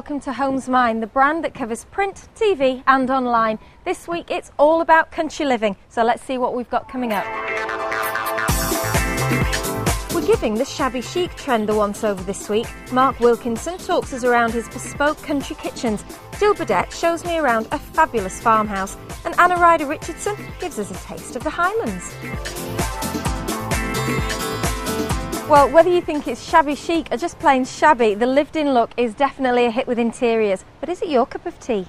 welcome to Homesmine, the brand that covers print, TV and online. This week it's all about country living, so let's see what we've got coming up. We're giving the shabby chic trend a once-over this week. Mark Wilkinson talks us around his bespoke country kitchens. Jill Burdett shows me around a fabulous farmhouse. And Anna Ryder-Richardson gives us a taste of the Highlands. Well, whether you think it's shabby chic or just plain shabby, the lived-in look is definitely a hit with interiors. But is it your cup of tea?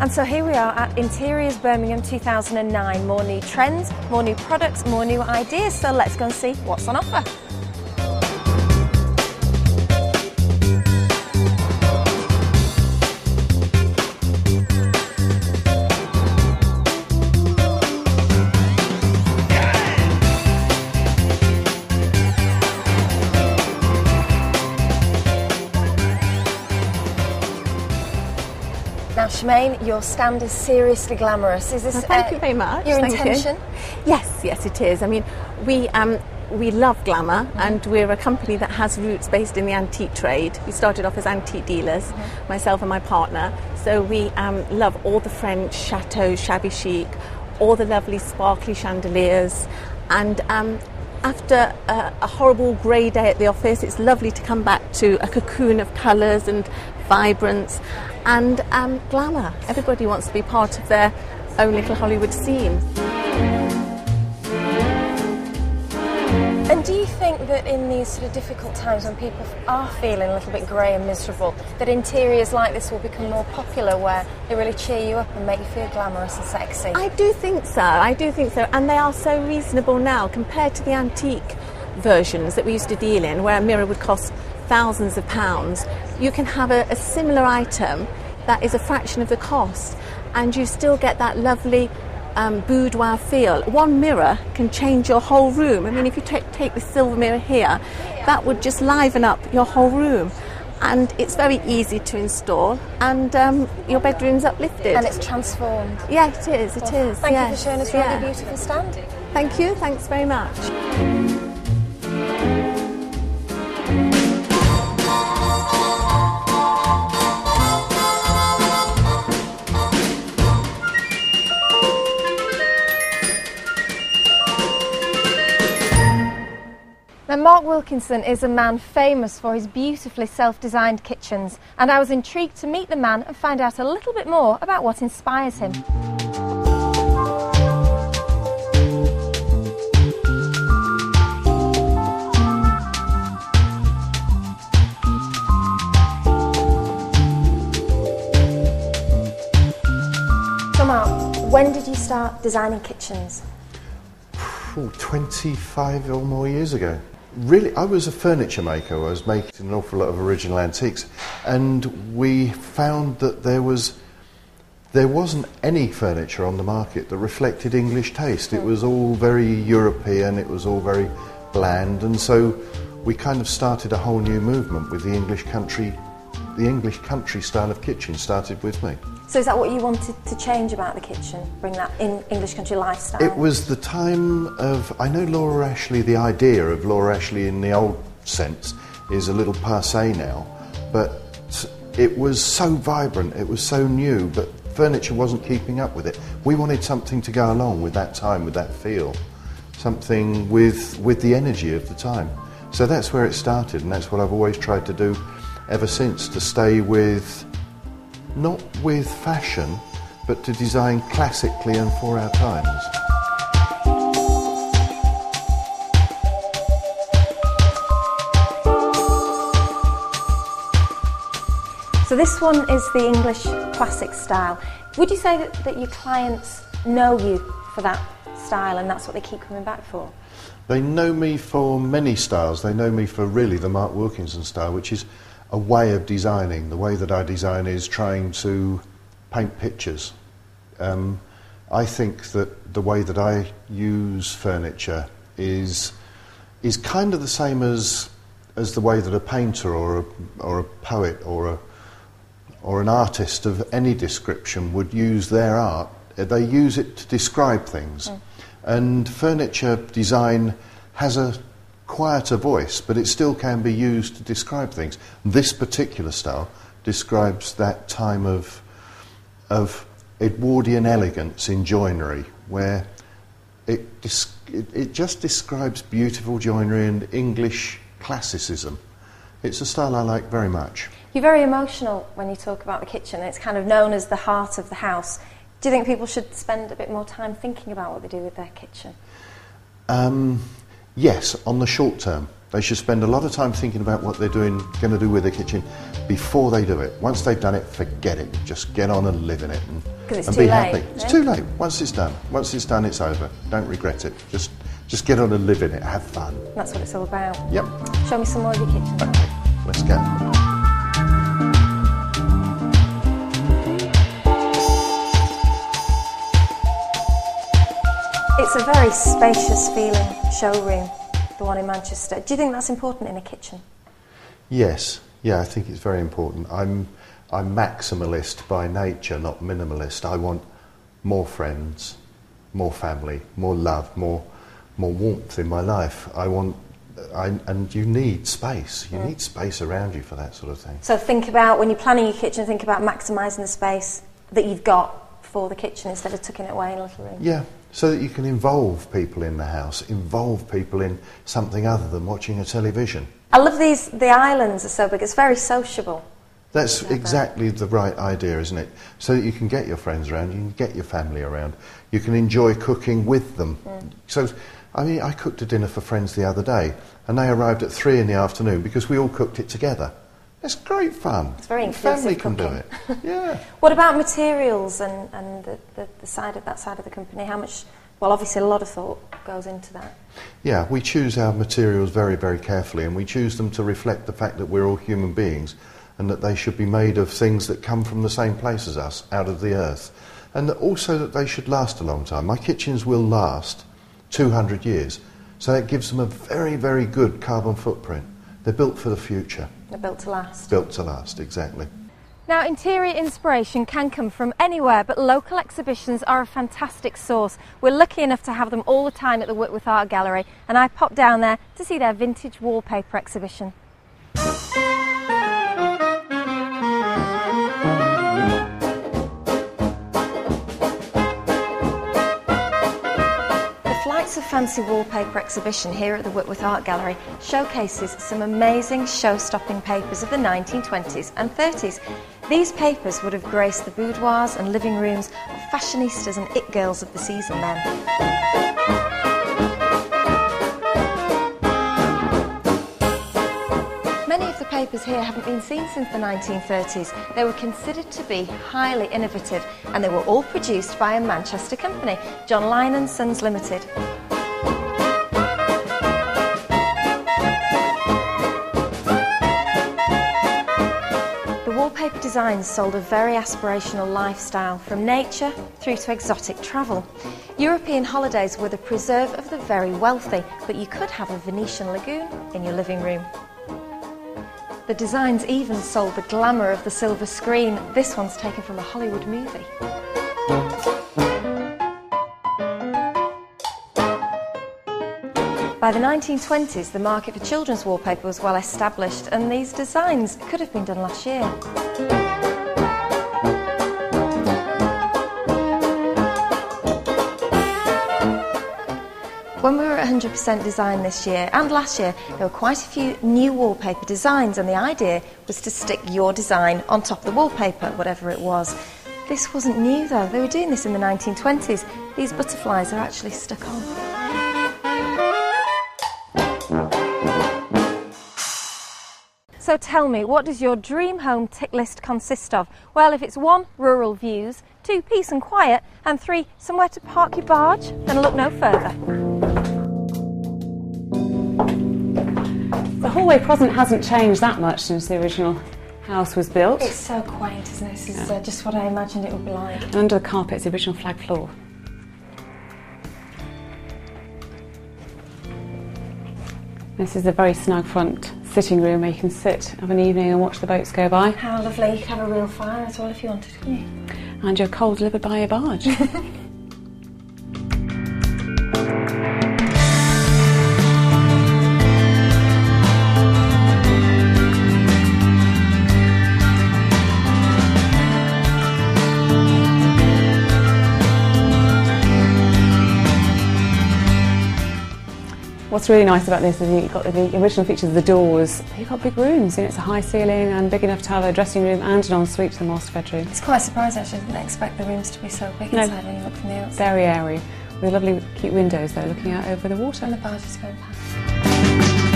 And so here we are at Interiors Birmingham 2009. More new trends, more new products, more new ideas. So let's go and see what's on offer. Now, Shemaine, your stand is seriously glamorous. Is this well, thank you very much. Your intention? Yes, it is. I mean, we love glamour, and we're a company that has roots based in the antique trade. We started off as antique dealers, myself and my partner. So we love all the French chateaux, shabby chic, all the lovely sparkly chandeliers, and after a horrible grey day at the office, it's lovely to come back to a cocoon of colours and vibrance and glamour. Everybody wants to be part of their own little Hollywood scene. And do you think that in these sort of difficult times when people are feeling a little bit grey and miserable, that interiors like this will become more popular, where they really cheer you up and make you feel glamorous and sexy? I do think so, and they are so reasonable now compared to the antique versions that we used to deal in, where a mirror would cost thousands of pounds. You can have a similar item that is a fraction of the cost, and you still get that lovely boudoir feel. One mirror can change your whole room. I mean, if you take the silver mirror here, that would just liven up your whole room. And it's very easy to install, and your bedroom's uplifted. And it's transformed. Yeah, it is, it is. Thank you for showing us around your beautiful stand. Thank you, thanks very much. Now, Mark Wilkinson is a man famous for his beautifully self-designed kitchens, and I was intrigued to meet the man and find out a little bit more about what inspires him. So Mark, when did you start designing kitchens? 25 or more years ago. Really, I was a furniture maker. I was making an awful lot of original antiques, and we found that there wasn't any furniture on the market that reflected English taste. It was all very European, it was all very bland, and so we kind of started a whole new movement with the English country style of kitchen started with me. So is that what you wanted to change about the kitchen? Bring that in English country lifestyle? It was the time of, I know Laura Ashley, the idea of Laura Ashley in the old sense is a little passé now, but it was so vibrant, it was so new, but furniture wasn't keeping up with it. We wanted something to go along with that time, with that feel, something with the energy of the time. So that's where it started, and that's what I've always tried to do ever since, to stay with, not with fashion, but to design classically and for our times. So this one is the English classic style. Would you say that your clients know you for that style and that's what they keep coming back for? They know me for many styles. They know me for really the Mark Wilkinson style, which is a way of designing. The way that I design is trying to paint pictures. I think that the way that I use furniture is kind of the same as the way that a painter or a poet or an artist of any description would use their art. They use it to describe things. And furniture design has a quieter voice, but it still can be used to describe things. This particular style describes that time of Edwardian elegance in joinery, where it just describes beautiful joinery and English classicism. It's a style I like very much. You're very emotional when you talk about the kitchen. It's kind of known as the heart of the house. Do you think people should spend a bit more time thinking about what they do with their kitchen? Yes, on the short term. They should spend a lot of time thinking about what they're going to do with their kitchen before they do it. Once they've done it, forget it. Just get on and live in it and be happy. It's too late. Once it's done, it's over. Don't regret it. Just get on and live in it. Have fun. That's what it's all about. Yep. Show me some more of your kitchen. Okay, let's go. It's a very spacious feeling showroom, the one in Manchester. Do you think that's important in a kitchen? Yes, I think it's very important. I'm maximalist by nature, not minimalist. I want more friends, more family, more love, more warmth in my life. And you need space. You need space around you for that sort of thing. So think about, when you're planning your kitchen, think about maximising the space that you've got for the kitchen instead of tucking it away in a little room. Yeah, so that you can involve people in the house, involve people in something other than watching a television. I love these, the islands are so big, it's very sociable. That's exactly the right idea, isn't it? So that you can get your friends around, you can get your family around, you can enjoy cooking with them. So, I cooked a dinner for friends the other day, and they arrived at 3 in the afternoon because we all cooked it together. It's great fun. It's very inclusive family cooking. can do it. Yeah. What about materials and the side of that side of the company? How much? Well, obviously a lot of thought goes into that. Yeah, we choose our materials very, very carefully, and we choose them to reflect the fact that we're all human beings, and that they should be made of things that come from the same place as us, out of the earth, and that also that they should last a long time. My kitchens will last 200 years, so that gives them a very, very good carbon footprint. They're built for the future. They're built to last. Built to last, exactly. Now, interior inspiration can come from anywhere, but local exhibitions are a fantastic source. We're lucky enough to have them all the time at the Whitworth Art Gallery, and I popped down there to see their vintage wallpaper exhibition. The Fancy Wallpaper exhibition here at the Whitworth Art Gallery showcases some amazing show-stopping papers of the 1920s and 30s. These papers would have graced the boudoirs and living rooms of fashionistas and it girls of the season then. Many of the papers here haven't been seen since the 1930s. They were considered to be highly innovative, and they were all produced by a Manchester company, John Lyon & Sons Limited. Wallpaper designs sold a very aspirational lifestyle, from nature through to exotic travel. European holidays were the preserve of the very wealthy, but you could have a Venetian lagoon in your living room. The designs even sold the glamour of the silver screen. This one's taken from a Hollywood movie. By the 1920s, the market for children's wallpaper was well established, and these designs could have been done last year. When we were at 100% design this year and last year, there were quite a few new wallpaper designs, and the idea was to stick your design on top of the wallpaper, whatever it was. This wasn't new though, they were doing this in the 1920s. These butterflies are actually stuck on. So tell me, what does your dream home tick list consist of? Well, if it's 1, rural views, 2, peace and quiet, and 3, somewhere to park your barge, then look no further. The hallway present hasn't changed that much since the original house was built. It's so quaint, isn't it? This is just what I imagined it would be like. And under the carpet is the original flag floor. This is a very snug front sitting room where you can sit of an evening and watch the boats go by. How lovely. You could have a real fire as well if you wanted, couldn't you? And your coal delivered by a barge. What's really nice about this is you've got the original features of the doors. You've got big rooms, it's a high ceiling and big enough to have a dressing room and an ensuite to the master bedroom. It's quite surprising actually, I didn't expect the rooms to be so big inside when you look from the outside. Very airy, with lovely cute windows though looking out over the water. And the barges going past.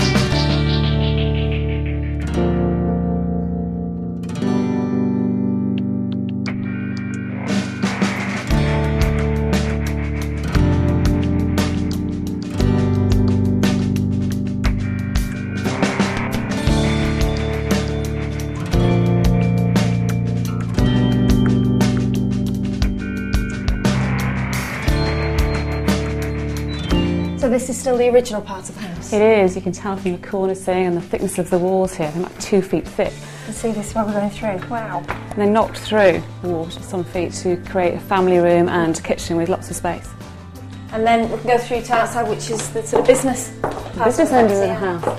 So this is still the original part of the house? It is, you can tell from the cornicing and the thickness of the walls here, they're about 2 feet thick. You can see this while we're going through, wow. And they're knocked through the wall to some feet to create a family room and a kitchen with lots of space. And then we can go through to outside, which is the sort of business part Business end of the house.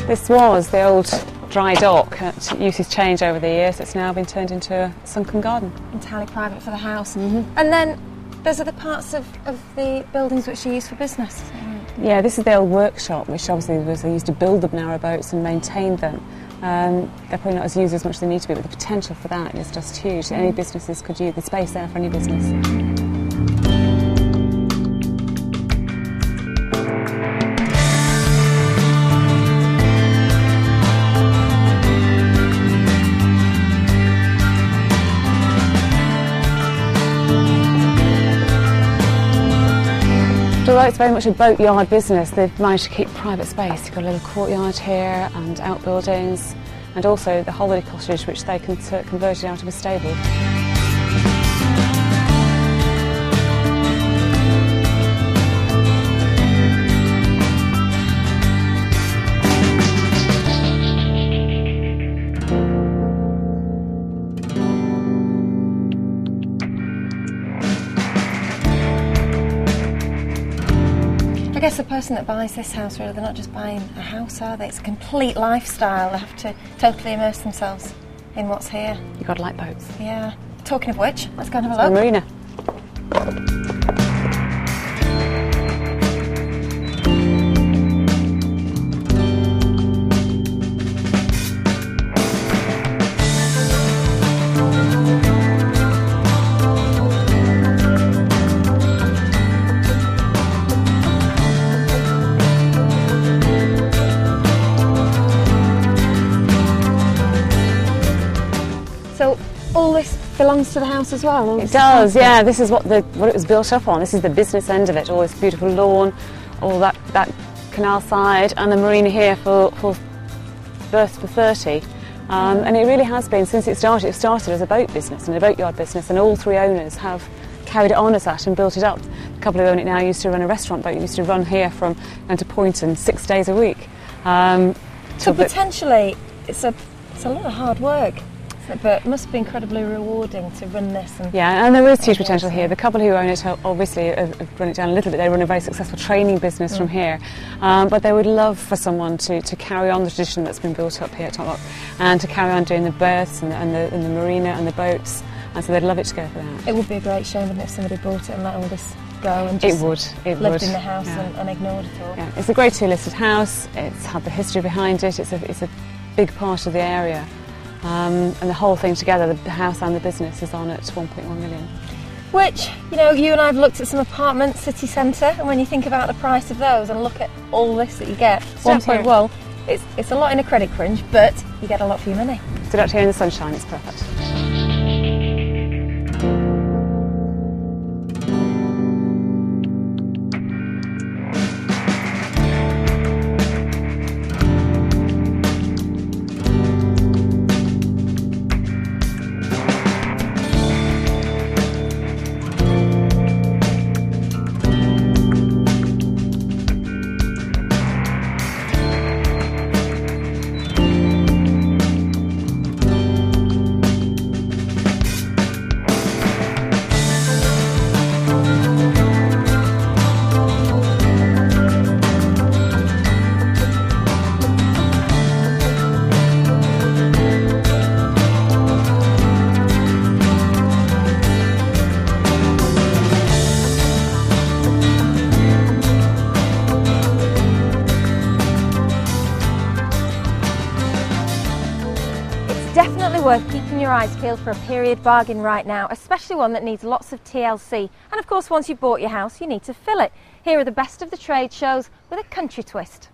This was the old dry dock. Uses changed over the years. It's now been turned into a sunken garden. Entirely private for the house. And then there's other parts of the buildings which are used for business. Yeah, this is the old workshop, which obviously was they used to build the narrowboats and maintain them. They're probably not as used as much as they need to be, but the potential for that is just huge. Any businesses could use the space there for any business. Although it's very much a boatyard business, they've managed to keep private space. You've got a little courtyard here and outbuildings, and also the holiday cottage, which they converted out of a stable. I guess the person that buys this house, really, they're not just buying a house, are they? It's a complete lifestyle. They have to totally immerse themselves in what's here. You've got to like boats. Yeah. Talking of which, let's go and have a The look. marina. So all this belongs to the house as well? It does, yeah. This is what it was built up on. This is the business end of it. All this beautiful lawn, all that canal side, and the marina here for Berth for 30. And it really has been, since it started as a boat business and a boatyard business, and all three owners have carried it on as that and built it up. The couple who own it now used to run a restaurant boat, used to run here from down to Poynton 6 days a week. So potentially it's a lot of hard work, but it must be incredibly rewarding to run this. And there is huge potential here. The couple who own it obviously have run it down a little bit. They run a very successful training business from here, but they would love for someone to carry on the tradition that's been built up here at Top and to carry on doing the berths and the marina and the boats, and so they'd love it to go for that. It would be a great shame, wouldn't it, if somebody bought it and let all this go and just lived in the house and ignored it all. Yeah. It's a Grade 2 listed house. It's had the history behind it. It's a big part of the area. And the whole thing together, the house and the business, is on at 1.1 million. Which, you know, you and I have looked at some apartments, city centre, and when you think about the price of those and look at all this that you get, well, it's a lot in a credit crunch, but you get a lot for your money. Stood out here in the sunshine, it's perfect. Definitely worth keeping your eyes peeled for a period bargain right now, especially one that needs lots of TLC. And of course, once you've bought your house, you need to fill it. Here are the best of the trade shows with a country twist.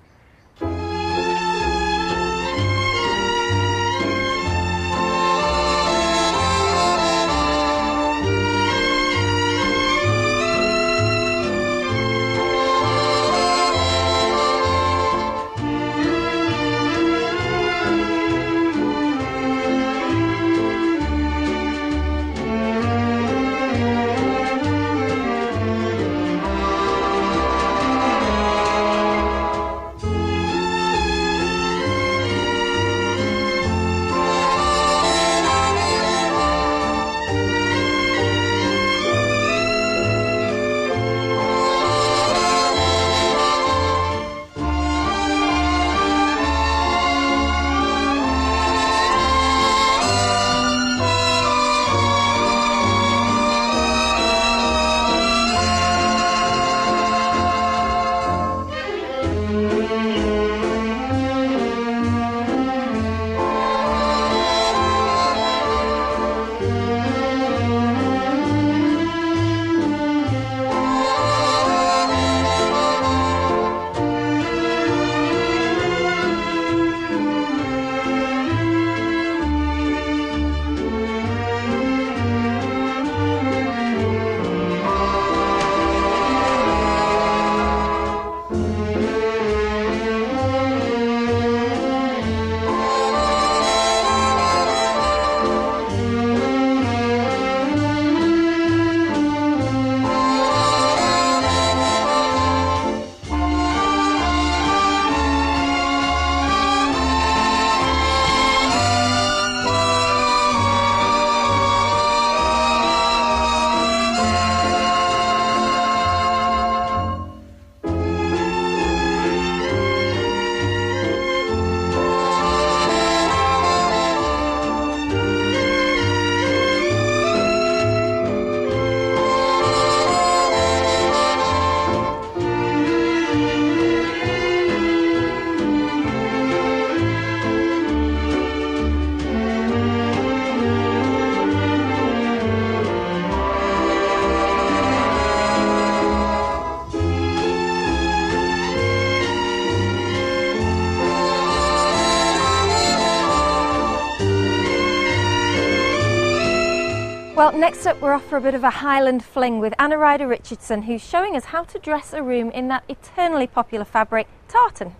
Well, next up we're off for a bit of a Highland fling with Anna Ryder Richardson, who's showing us how to dress a room in that eternally popular fabric, tartan.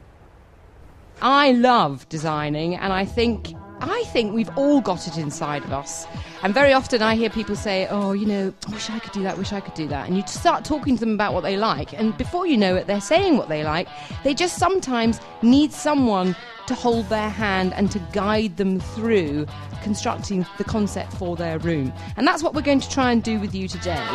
I love designing, and I think we've all got it inside of us. And very often I hear people say, oh, you know, I wish I could do that, wish I could do that. And you start talking to them about what they like, and before you know it, they're saying what they like. They just sometimes need someone to hold their hand and to guide them through constructing the concept for their room. And that's what we're going to try and do with you today.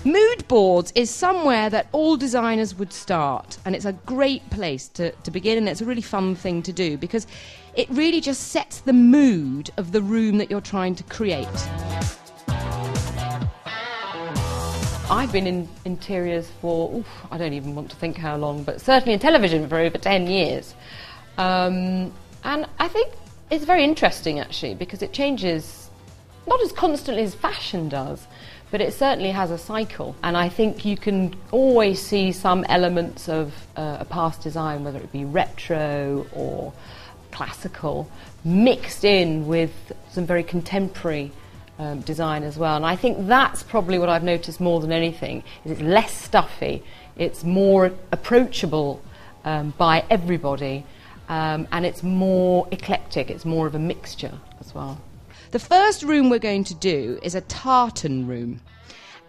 Mood boards is somewhere that all designers would start, and it's a great place to begin, and it's a really fun thing to do because it really just sets the mood of the room that you're trying to create. I've been in interiors for, I don't even want to think how long, but certainly in television for over 10 years. And I think it's very interesting actually because it changes, not as constantly as fashion does, but it certainly has a cycle. And I think you can always see some elements of a past design, whether it be retro or classical, mixed in with some very contemporary design as well. And I think that's probably what I've noticed more than anything, is it's less stuffy, it's more approachable by everybody, and it's more eclectic, it's more of a mixture as well. The first room we're going to do is a tartan room.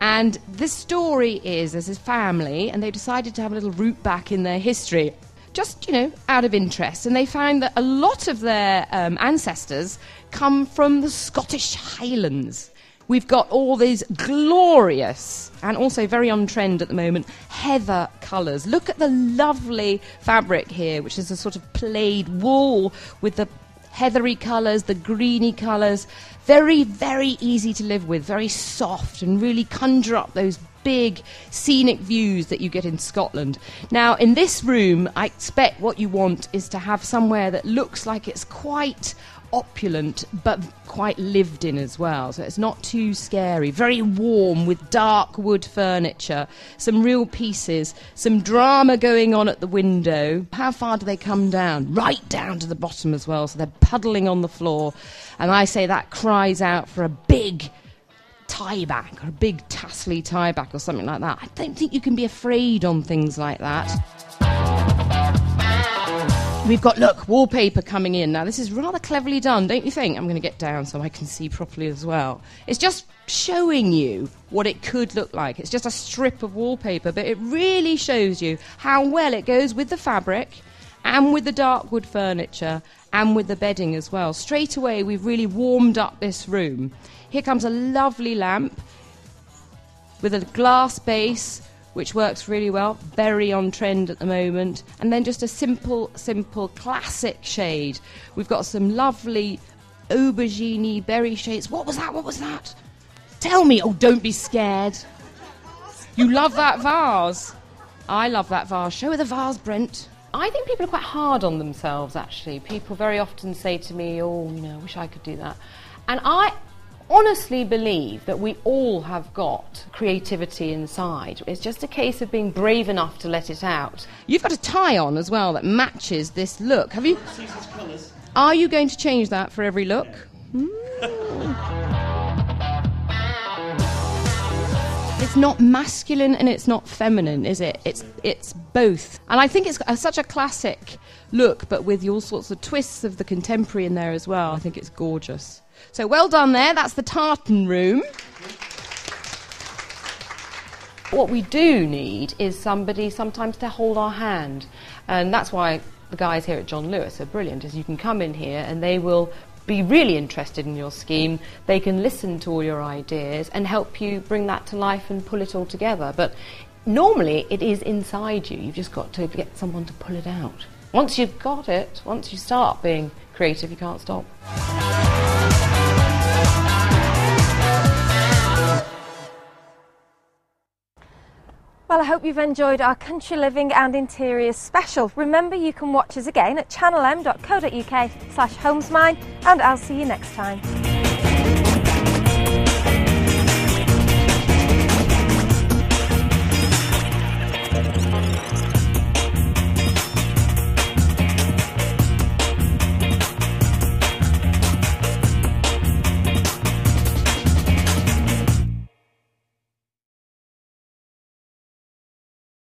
And this story is, there's a family and they decided to have a little root back in their history, just, you know, out of interest. And they found that a lot of their ancestors come from the Scottish Highlands. We've got all these glorious, and also very on trend at the moment, heather colours. Look at the lovely fabric here, which is a sort of plaid wool with the heathery colours, the greeny colours. Very, very easy to live with, very soft, and really conjure up those big scenic views that you get in Scotland. Now, in this room, I expect what you want is to have somewhere that looks like it's quite opulent but quite lived in as well, so it's not too scary. Very warm with dark wood furniture, some real pieces, some drama going on at the window. How far do they come down? Right down to the bottom as well, so they're puddling on the floor, and I say that cries out for a big tie back or a big tassely tie back or something like that. I don't think you can be afraid on things like that. We've got, look, wallpaper coming in. Now, this is rather cleverly done, don't you think? I'm going to get down so I can see properly as well. It's just showing you what it could look like. It's just a strip of wallpaper, but it really shows you how well it goes with the fabric and with the dark wood furniture and with the bedding as well. Straight away, we've really warmed up this room. Here comes a lovely lamp with a glass base, which works really well, very on trend at the moment. And then just a simple, classic shade. We've got some lovely aubergine berry shades. What was that? What was that? Tell me. Oh, don't be scared. You love that vase. I love that vase. Show her the vase, Brent. I think people are quite hard on themselves, actually. People very often say to me, oh, you know, I wish I could do that. And I honestly believe that we all have got creativity inside. It's just a case of being brave enough to let it out. You've got a tie on as well that matches this look. Have you? Are you going to change that for every look? It's not masculine and it's not feminine, is it? It's both. And I think it's such a classic look, but with all sorts of twists of the contemporary in there as well. I think it's gorgeous. So well done there, that's the tartan room. What we do need is somebody sometimes to hold our hand, and that's why the guys here at John Lewis are brilliant, is you can come in here and they will be really interested in your scheme. They can listen to all your ideas and help you bring that to life and pull it all together. But normally it is inside you, you've just got to get someone to pull it out. Once you've got it, once you start being creative, you can't stop. Well, I hope you've enjoyed our country living and interiors special. Remember, you can watch us again at channelm.co.uk/homesmine, and I'll see you next time.